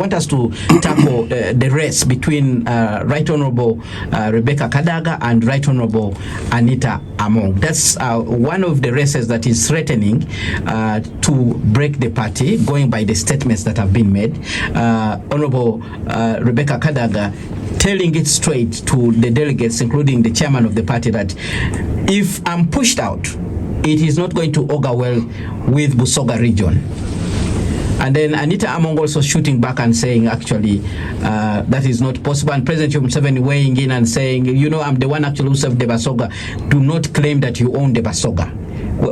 want us to tackle the race between Right Honorable Rebecca Kadaga and Right Honorable Anita Among. That's one of the races that is threatening to break the party, going by the statements that have been made. Honorable Rebecca Kadaga telling it straight to the delegates, including the chairman of the party, that if I'm pushed out, it is not going to augur well with Basoga region. And then Anita Among also shooting back and saying, actually, that is not possible. And President Museveni weighing in and saying, you know, I'm the one actually who served the Basoga. Do not claim that you own the Basoga.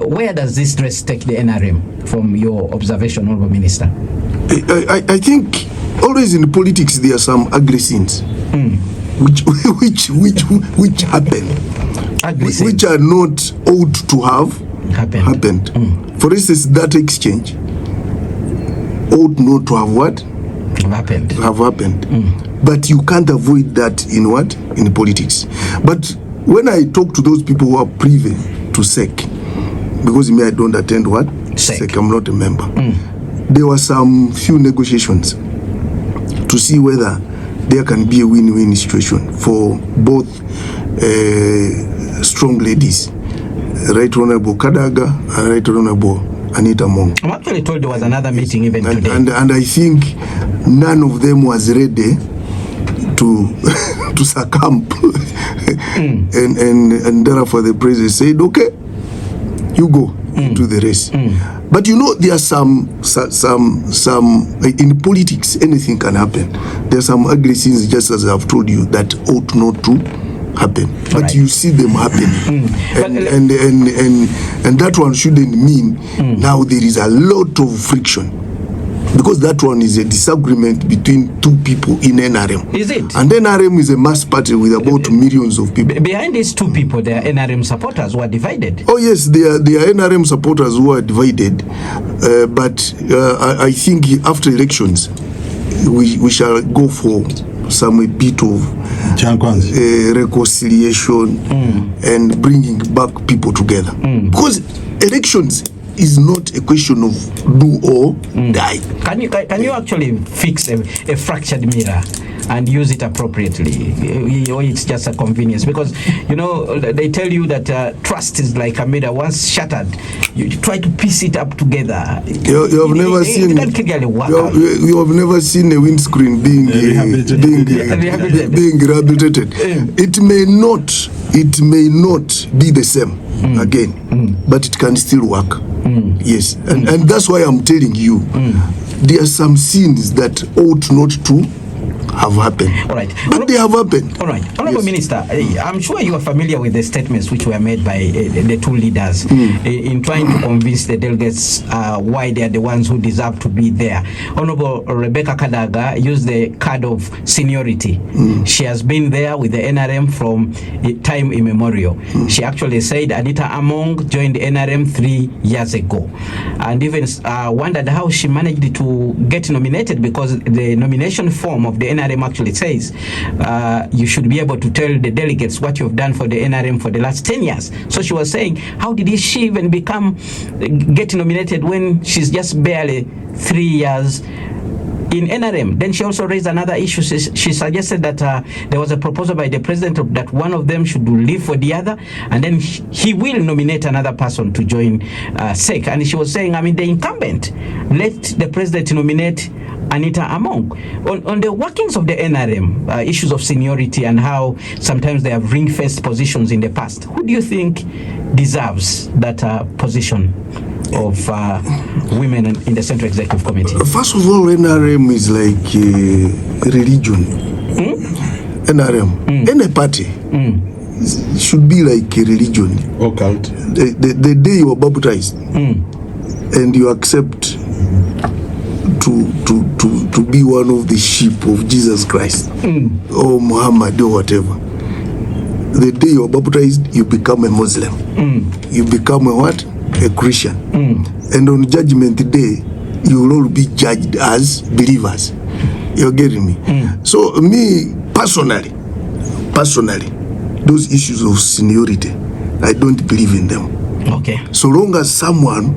Where does this dress take the NRM from your observation, Honorable Minister? I think always in politics there are some aggressings which happen, which are not ought to have happened. For instance, that exchange ought not to have what? Have happened. But you can't avoid that in what? In politics. But when I talk to those people who are privy to CEC, because me I don't attend what? CEC, I'm not a member. There were some few negotiations to see whether there can be a win-win situation for both strong ladies, Right Honorable Kadaga and Right Honorable Anita Among. I'm actually told there was another meeting even today. And I think none of them was ready to succumb. And therefore the president said, okay, you go into the race. But you know, there are some in politics, anything can happen. There are some aggressives, just as I've told you, that ought not to happen. But you see them happening. And that one shouldn't mean now there is a lot of friction. Because that one is a disagreement between two people in NRM. Is it? And NRM is a mass party with about millions of people. Behind these two people, there are NRM supporters who are divided. Oh yes, there are NRM supporters who are divided. But I think after elections, we shall go for some bit of reconciliation and bringing back people together. Because elections is not a question of do or die. Can you actually fix a fractured mirror and use it appropriately, or it's just a convenience? Because you know they tell you that trust is like a mirror. Once shattered, you try to piece it up together. You have never seen. You have never seen a windscreen being rehabilitated. It may not be the same again, but it can still work. Yes, and that's why I'm telling you, there are some sins that ought not to have happened. All right. But they have happened. All right. Honorable Minister, I'm sure you are familiar with the statements which were made by the two leaders in trying to convince the delegates why they are the ones who deserve to be there. Honorable Rebecca Kadaga used the card of seniority. She has been there with the NRM from time immemorial. She actually said Anita Among joined the NRM 3 years ago, and even wondered how she managed to get nominated, because the nomination form of the NRM actually says you should be able to tell the delegates what you've done for the NRM for the last 10 years. So she was saying, how did she even get nominated when she's just barely 3 years in NRM? Then she also raised another issue. She suggested that there was a proposal by the president that one of them should leave for the other, and then he will nominate another person to join CEC. And she was saying, I mean, the incumbent, let the president nominate Anita Among. On the workings of the NRM, issues of seniority and how sometimes they have ring-fenced positions in the past, who do you think deserves that position of women in the Central Executive Committee? First of all, NRM is like a religion. NRM, any party should be like a religion. Or cult. The day you are baptized and you accept to be one of the sheep of Jesus Christ or Muhammad or whatever, the day you are baptized, you become a Muslim. You become a what? A Christian. And on Judgment Day, you will all be judged as believers. You're getting me? So me personally, those issues of seniority, I don't believe in them. Okay. So long as someone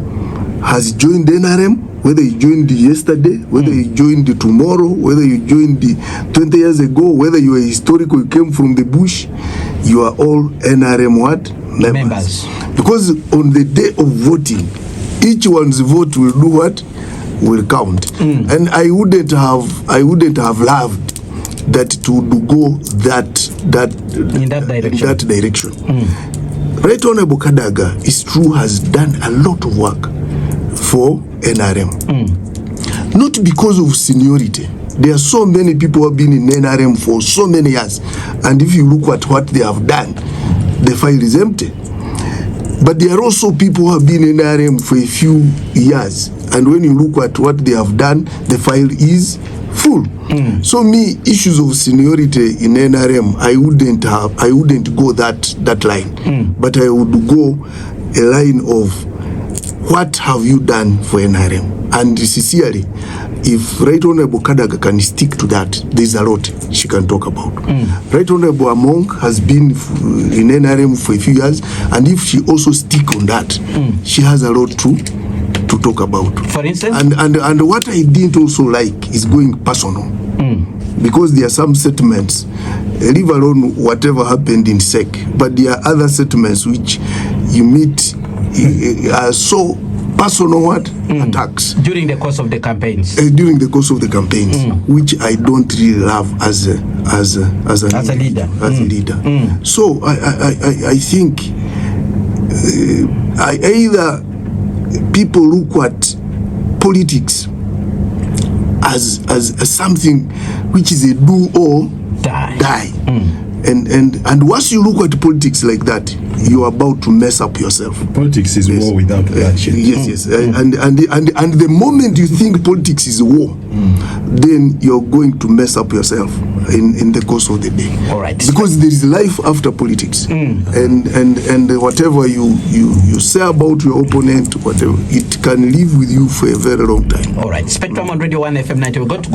has joined NRM whether you joined yesterday, whether you joined tomorrow, whether you joined 20 years ago, whether you are historical, you came from the bush, you are all NRM what? Members. Because on the day of voting, each one's vote will do what? Will count. And I wouldn't have loved that to go in that direction. Right Honorable Kadaga, it's true, has done a lot of work for NRM. Not because of seniority. There are so many people who have been in NRM for so many years, and if you look at what they have done, the file is empty. But there are also people who have been in NRM for a few years, and when you look at what they have done, the file is full. So me, issues of seniority in NRM, I wouldn't go that line, but I would go a line of what have you done for NRM? And sincerely, if Right Honorable Kadaga can stick to that, there's a lot she can talk about. Right Honorable Among has been in NRM for a few years, and if she also stick on that, she has a lot to talk about. For instance? And what I didn't also like is going personal. Because there are some settlements, leave alone whatever happened in SEC, but there are other settlements which you meet are so personal attacks during the course of the campaigns. During the course of the campaigns, which I don't really love as a leader. So I think either people look at politics as something which is a do or die. And once you look at politics like that, you are about to mess up yourself. Politics is war without bloodshed. Yes. And the moment you think politics is war, then you're going to mess up yourself in the course of the day. All right. Because there is life after politics. And whatever you say about your opponent, whatever, it can live with you for a very long time. All right. Spectrum on Radio 1 FM 90. We got to go.